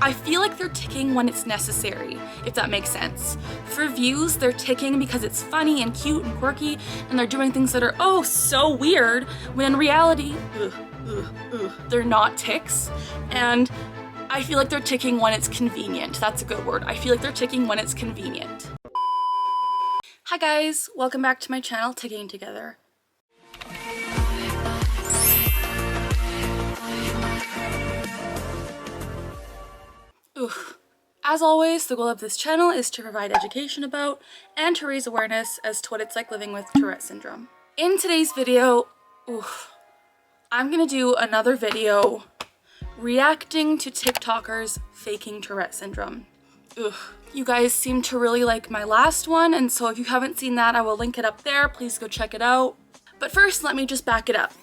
I feel like they're ticking when it's necessary, if that makes sense. For views, they're ticking because it's funny and cute and quirky, and they're doing things that are, oh, so weird, when in reality, they're not tics. And I feel like they're ticking when it's convenient. That's a good word. I feel like they're ticking when it's convenient. Hi guys, welcome back to my channel, Ticking Together. As always, the goal of this channel is to provide education about and to raise awareness as to what it's like living with Tourette Syndrome. In today's video, I'm gonna do another video reacting to TikTokers faking Tourette Syndrome. You guys seem to really like my last one, and so if you haven't seen that, I will link it up there. Please go check it out. But first, let me just back it up.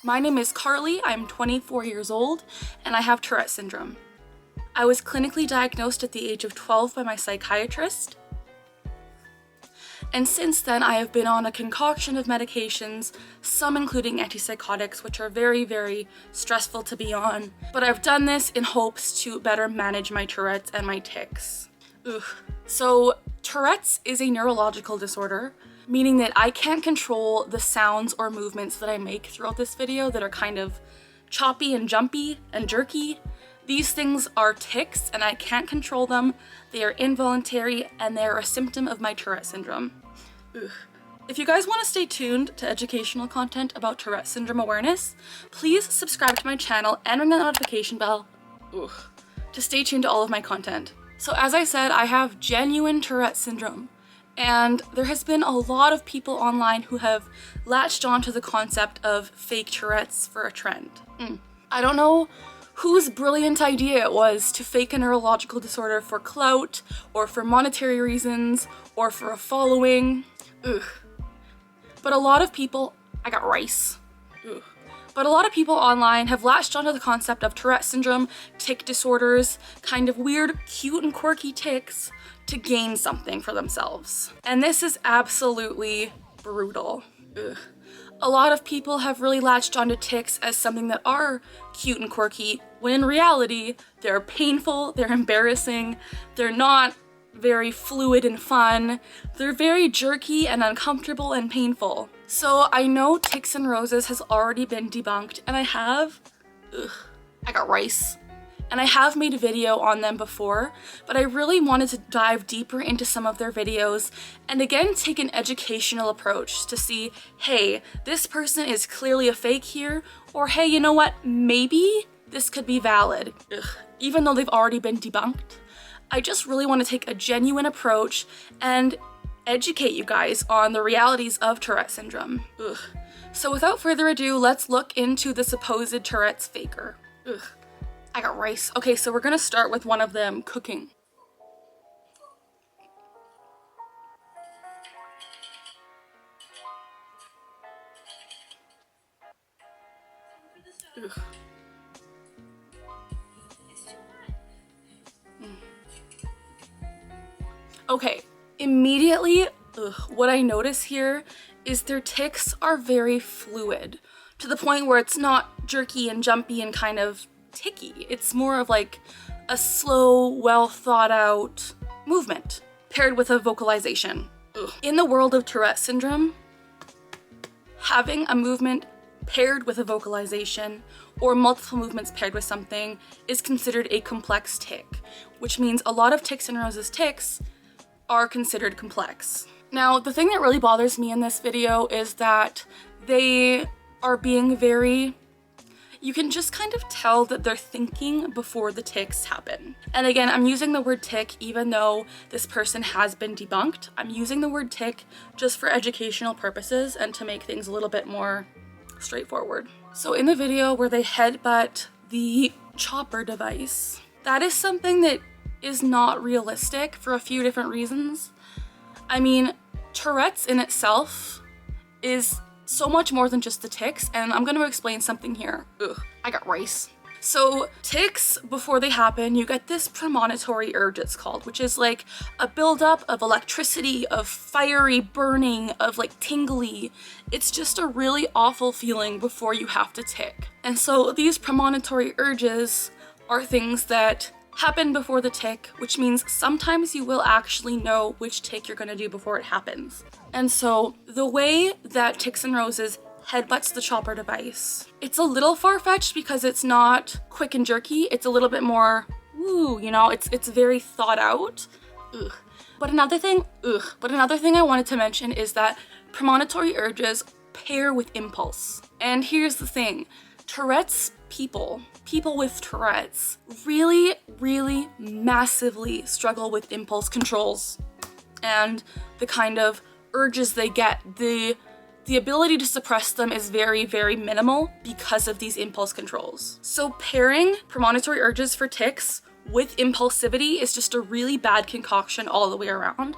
My name is Carly, I'm 24 years old, and I have Tourette Syndrome. I was clinically diagnosed at the age of 12 by my psychiatrist. And since then, I have been on a concoction of medications, some including antipsychotics, which are very, very stressful to be on. But I've done this in hopes to better manage my Tourette's and my tics. So Tourette's is a neurological disorder, meaning that I can't control the sounds or movements that I make throughout this video that are kind of choppy and jumpy and jerky. These things are tics and I can't control them. They are involuntary and they are a symptom of my Tourette syndrome. If you guys want to stay tuned to educational content about Tourette syndrome awareness, please subscribe to my channel and ring that notification bell to stay tuned to all of my content. So as I said, I have genuine Tourette syndrome, and there has been a lot of people online who have latched on to the concept of fake Tourette's for a trend. I don't know whose brilliant idea it was to fake a neurological disorder for clout, or for monetary reasons, or for a following. But a lot of people, But a lot of people online have latched onto the concept of Tourette syndrome, tic disorders, kind of weird, cute and quirky tics to gain something for themselves. And this is absolutely brutal. A lot of people have really latched onto tics as something that are cute and quirky, when in reality, they're painful, they're embarrassing, they're not very fluid and fun, they're very jerky and uncomfortable and painful. So I know TicsandRoses has already been debunked, and I have made a video on them before, but I really wanted to dive deeper into some of their videos and again take an educational approach to see, hey, this person is clearly a fake here, or hey, you know what, maybe this could be valid. Even though they've already been debunked, I just really want to take a genuine approach and educate you guys on the realities of Tourette syndrome. So without further ado, let's look into the supposed Tourette's faker. I got rice. Okay, so we're gonna start with one of them cooking. Okay, immediately, what I notice here is their tics are very fluid, to the point where it's not jerky and jumpy and kind of ticky. It's more of like a slow, well thought out movement paired with a vocalization. In the world of Tourette syndrome, having a movement paired with a vocalization or multiple movements paired with something is considered a complex tic, which means a lot of TicsandRoses tics are considered complex. Now, the thing that really bothers me in this video is that they are being very, you can just kind of tell that they're thinking before the tics happen. And again, I'm using the word tic even though this person has been debunked. I'm using the word tic just for educational purposes and to make things a little bit more straightforward. So in the video where they headbutt the chopper device, that is something that is not realistic for a few different reasons. I mean, Tourette's in itself is so much more than just the tics, and I'm gonna explain something here. I got rice. So tics, before they happen, you get this premonitory urge, it's called, which is like a buildup of electricity, of fiery burning, of like tingly. It's just a really awful feeling before you have to tic. And so these premonitory urges are things that happen before the tic, which means sometimes you will actually know which tic you're gonna do before it happens. And so the way that Tics and Roses headbutts the chopper device, it's a little far-fetched because it's not quick and jerky. It's a little bit more, ooh, you know, it's very thought out. Ugh. But another thing I wanted to mention is that premonitory urges pair with impulse. And here's the thing, Tourette's people with Tourette's really, really massively struggle with impulse controls and the kind of urges they get. The ability to suppress them is very, very minimal because of these impulse controls. So pairing premonitory urges for tics with impulsivity is just a really bad concoction all the way around.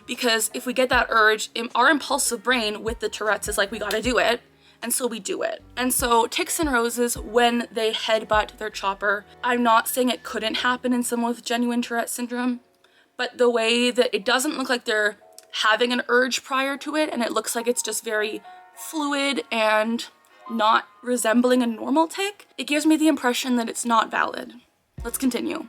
Because if we get that urge, our impulsive brain with the Tourette's is like, we gotta do it. And so we do it. And so Tics and Roses, when they headbutt their chopper, I'm not saying it couldn't happen in someone with genuine Tourette syndrome, but the way that it doesn't look like they're having an urge prior to it, and it looks like it's just very fluid and not resembling a normal tic, it gives me the impression that it's not valid. Let's continue.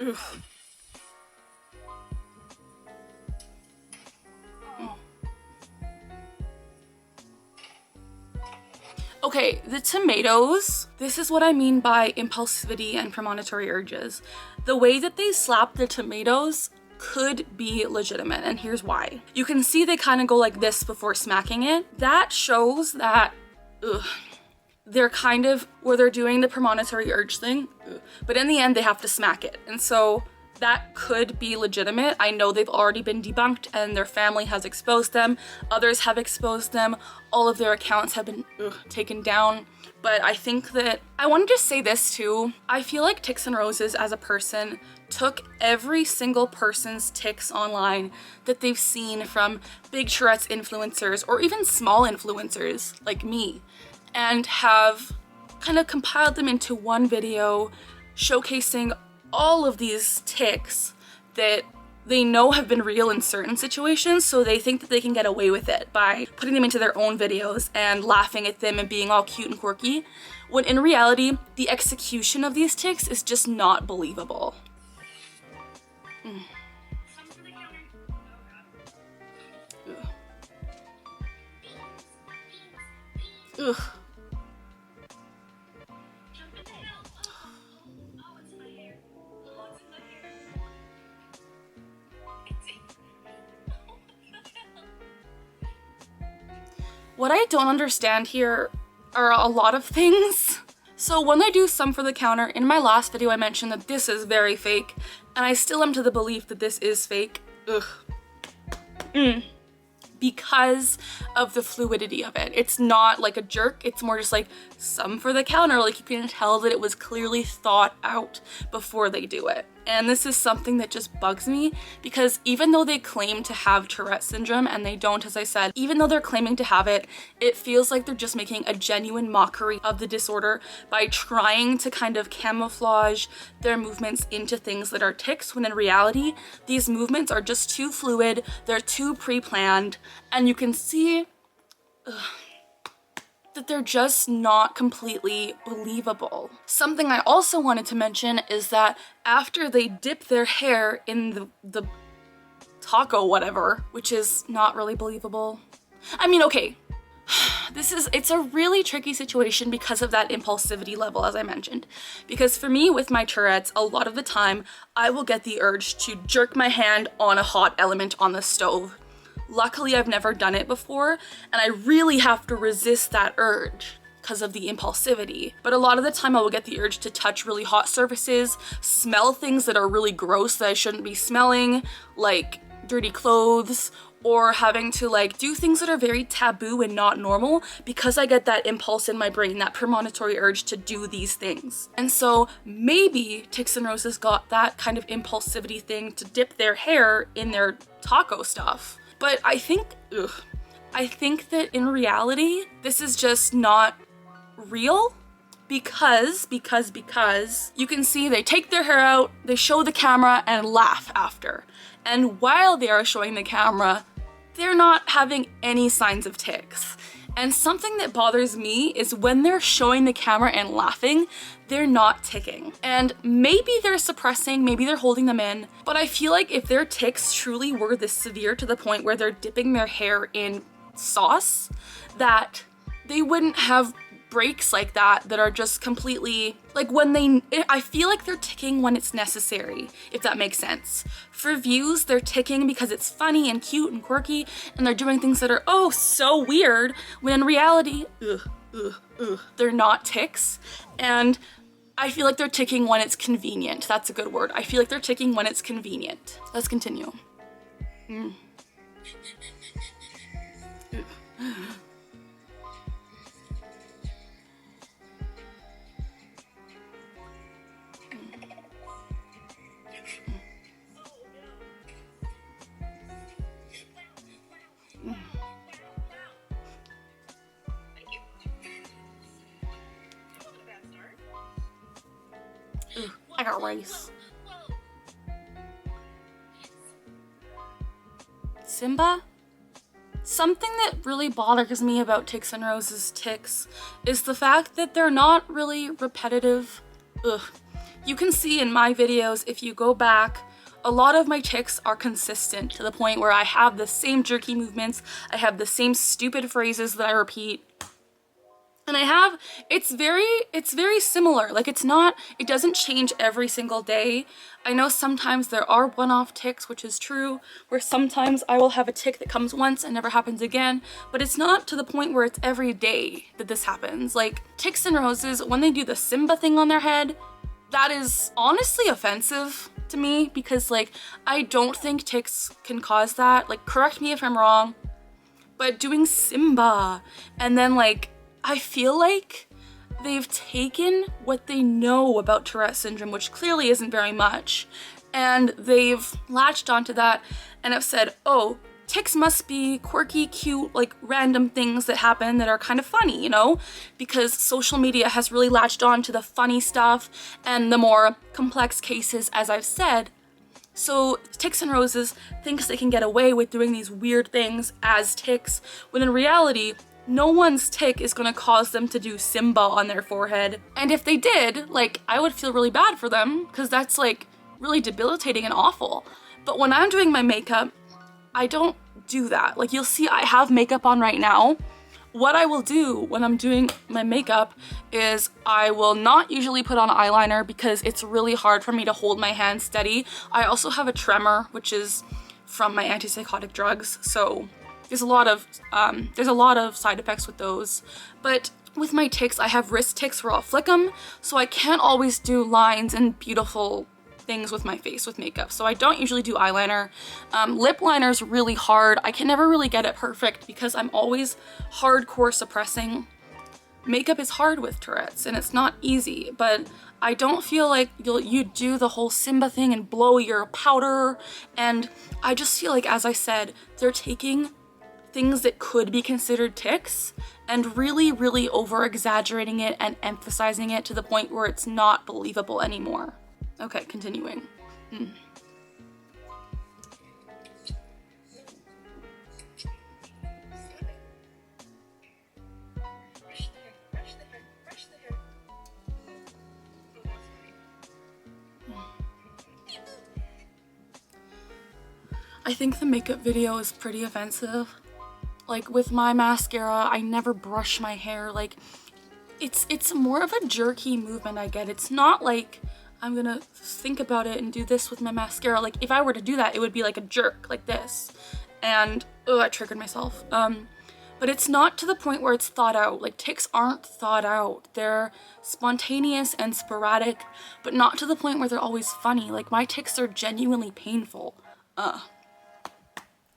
Oof. Okay, the tomatoes, this is what I mean by impulsivity and premonitory urges. The way that they slap the tomatoes could be legitimate, and here's why. You can see they kind of go like this before smacking it. That shows that, they're kind of, where they're doing the premonitory urge thing, but in the end they have to smack it. And so that could be legitimate. I know they've already been debunked and their family has exposed them. Others have exposed them. All of their accounts have been taken down. But I think that, I want to just say this too. I feel like Tics and Roses as a person took every single person's tics online that they've seen from big Tourette's influencers or even small influencers like me, and have kind of compiled them into one video showcasing all of these tics that they know have been real in certain situations, so they think that they can get away with it by putting them into their own videos and laughing at them and being all cute and quirky, when in reality, the execution of these tics is just not believable. Ugh. What I don't understand here are a lot of things. So when I do some for the counter, in my last video I mentioned that this is very fake, and I still am to the belief that this is fake. Ugh. Because of the fluidity of it. It's not like a jerk, it's more just like some for the counter. Like, you can tell that it was clearly thought out before they do it. And this is something that just bugs me, because even though they claim to have Tourette syndrome, and they don't, as I said, even though they're claiming to have it, it feels like they're just making a genuine mockery of the disorder by trying to kind of camouflage their movements into things that are tics, when in reality, these movements are just too fluid, they're too pre-planned, and you can see that they're just not completely believable. Something I also wanted to mention is that after they dip their hair in the taco whatever, which is not really believable. I mean, okay, it's a really tricky situation because of that impulsivity level, as I mentioned. Because for me, with my Tourette's, a lot of the time, I will get the urge to jerk my hand on a hot element on the stove. Luckily, I've never done it before, and I really have to resist that urge because of the impulsivity. But a lot of the time I will get the urge to touch really hot surfaces, smell things that are really gross that I shouldn't be smelling, like dirty clothes, or having to like do things that are very taboo and not normal, because I get that impulse in my brain, that premonitory urge to do these things. And so maybe Tics and Roses got that kind of impulsivity thing to dip their hair in their taco stuff. But I think that in reality, this is just not real, because you can see they take their hair out, they show the camera and laugh after. And while they are showing the camera, they're not having any signs of tics. And something that bothers me is when they're showing the camera and laughing, they're not ticking. And maybe they're suppressing, maybe they're holding them in, but I feel like if their tics truly were this severe to the point where they're dipping their hair in sauce, that they wouldn't have breaks like that are just completely, like I feel like they're ticking when it's necessary, if that makes sense. For views, they're ticking because it's funny and cute and quirky, and they're doing things that are oh so weird, when in reality, they're not tics. And I feel like they're ticking when it's convenient. That's a good word. I feel like they're ticking when it's convenient. Let's continue. I got rice. Simba? Something that really bothers me about TicsandRoses tics is the fact that they're not really repetitive. You can see in my videos, if you go back, a lot of my tics are consistent to the point where I have the same jerky movements, I have the same stupid phrases that I repeat. And it's very similar. Like it doesn't change every single day. I know sometimes there are one-off tics, which is true, where sometimes I will have a tic that comes once and never happens again, but it's not to the point where it's every day that this happens. Like TicsandRoses, when they do the Simba thing on their head, that is honestly offensive to me because like, I don't think tics can cause that. Like, correct me if I'm wrong, but doing Simba and then like, I feel like they've taken what they know about Tourette syndrome, which clearly isn't very much, and they've latched onto that and have said, oh, tics must be quirky, cute, like random things that happen that are kind of funny, you know? Because social media has really latched on to the funny stuff and the more complex cases, as I've said. So TicsandRoses thinks they can get away with doing these weird things as tics, when in reality, no one's tic is gonna cause them to do Simba on their forehead. And if they did, like, I would feel really bad for them because that's like really debilitating and awful. But when I'm doing my makeup, I don't do that. Like, you'll see I have makeup on right now. What I will do when I'm doing my makeup is I will not usually put on eyeliner because it's really hard for me to hold my hand steady. I also have a tremor, which is from my antipsychotic drugs, so there's a lot of side effects with those. But with my tics, I have wrist tics where I'll flick them, so I can't always do lines and beautiful things with my face with makeup. So I don't usually do eyeliner. Lip liner's really hard. I can never really get it perfect because I'm always hardcore suppressing. Makeup is hard with Tourette's and it's not easy, but I don't feel like you do the whole Simba thing and blow your powder, and I just feel like, as I said, they're taking things that could be considered tics and really, really over-exaggerating it and emphasizing it to the point where it's not believable anymore. Okay, continuing. I think the makeup video is pretty offensive. Like with my mascara, I never brush my hair. Like it's more of a jerky movement I get. It's not like I'm gonna think about it and do this with my mascara. Like if I were to do that, it would be like a jerk like this. And I triggered myself. But it's not to the point where it's thought out. Like tics aren't thought out. They're spontaneous and sporadic, but not to the point where they're always funny. Like my tics are genuinely painful.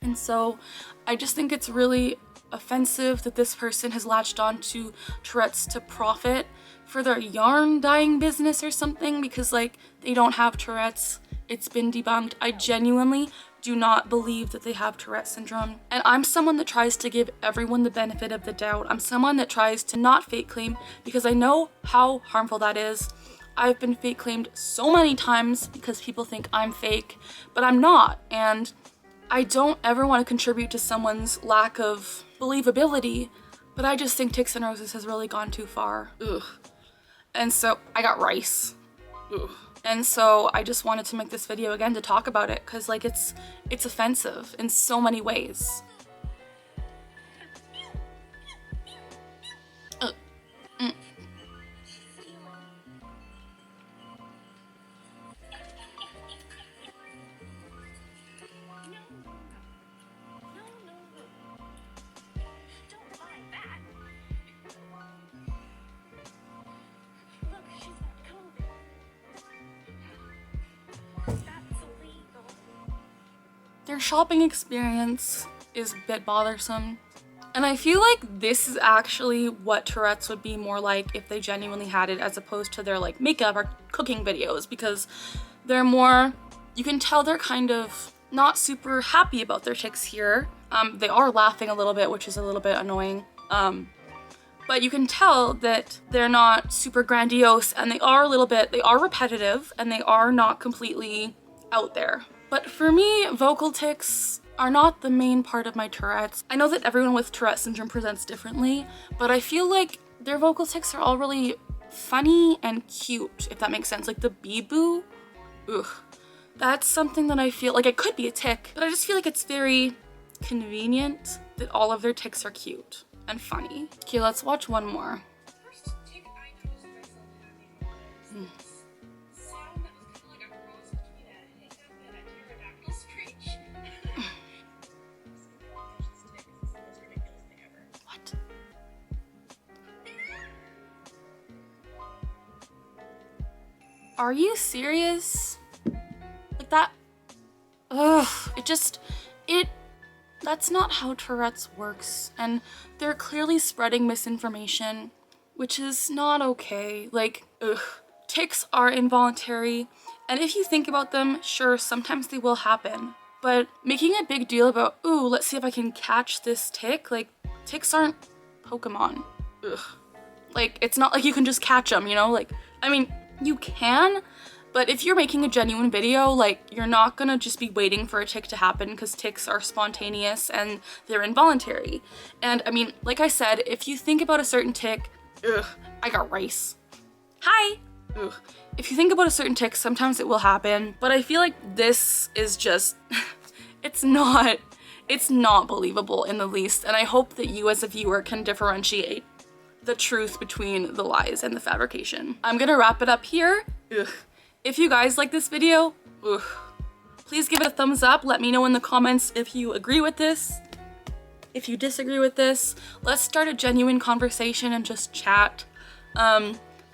And so I just think it's really offensive that this person has latched on to Tourette's to profit for their yarn dyeing business or something, because like they don't have Tourette's. It's been debunked. I genuinely do not believe that they have Tourette syndrome. And I'm someone that tries to give everyone the benefit of the doubt. I'm someone that tries to not fake claim because I know how harmful that is. I've been fake claimed so many times because people think I'm fake, but I'm not. And I don't ever want to contribute to someone's lack of believability, but I just think Ticks and Roses has really gone too far. Ugh. And so I got rice. Ugh. And so I just wanted to make this video again to talk about it because like it's offensive in so many ways. Their shopping experience is a bit bothersome. And I feel like this is actually what Tourette's would be more like if they genuinely had it, as opposed to their like makeup or cooking videos, because they're more, you can tell they're kind of not super happy about their tics here. They are laughing a little bit, which is a little bit annoying. But you can tell that they're not super grandiose, and they are repetitive, and they are not completely out there. But for me, vocal tics are not the main part of my Tourette's. I know that everyone with Tourette syndrome presents differently, but I feel like their vocal tics are all really funny and cute, if that makes sense. Like the bee-boo, ugh. That's something that I feel like it could be a tic, but I just feel like it's very convenient that all of their tics are cute and funny. Okay, let's watch one more. First tic I noticed myself having was this sound that was kind of like a cross between a hiccup and a pterodactyl screech. This tic is the most ridiculous thing ever. What? Are you serious? Like that? Ugh, that's not how Tourette's works, and they're clearly spreading misinformation, which is not okay. Like, ugh. Tics are involuntary, and if you think about them, sure, sometimes they will happen. But making a big deal about, ooh, let's see if I can catch this tic, like, tics aren't Pokemon. Ugh. Like, it's not like you can just catch them, you know? Like, I mean, you can, but if you're making a genuine video, like, you're not gonna just be waiting for a tic to happen, because tics are spontaneous and they're involuntary. And I mean, like I said, if you think about a certain tic, ugh, I got rice. Hi! Ugh. If you think about a certain tic, sometimes it will happen, but I feel like this is just, it's not believable in the least, and I hope that you as a viewer can differentiate the truth between the lies and the fabrication. I'm gonna wrap it up here. Ugh. If you guys like this video, ugh, please give it a thumbs up. Let me know in the comments if you agree with this, if you disagree with this. Let's start a genuine conversation and just chat.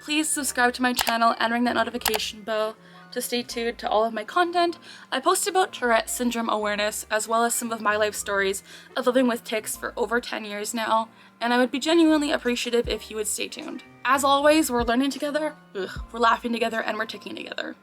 Please subscribe to my channel and ring that notification bell to stay tuned to all of my content. I post about Tourette syndrome awareness, as well as some of my life stories of living with tics for over 10 years now, and I would be genuinely appreciative if you would stay tuned. As always, we're learning together, ugh, we're laughing together, and we're ticking together.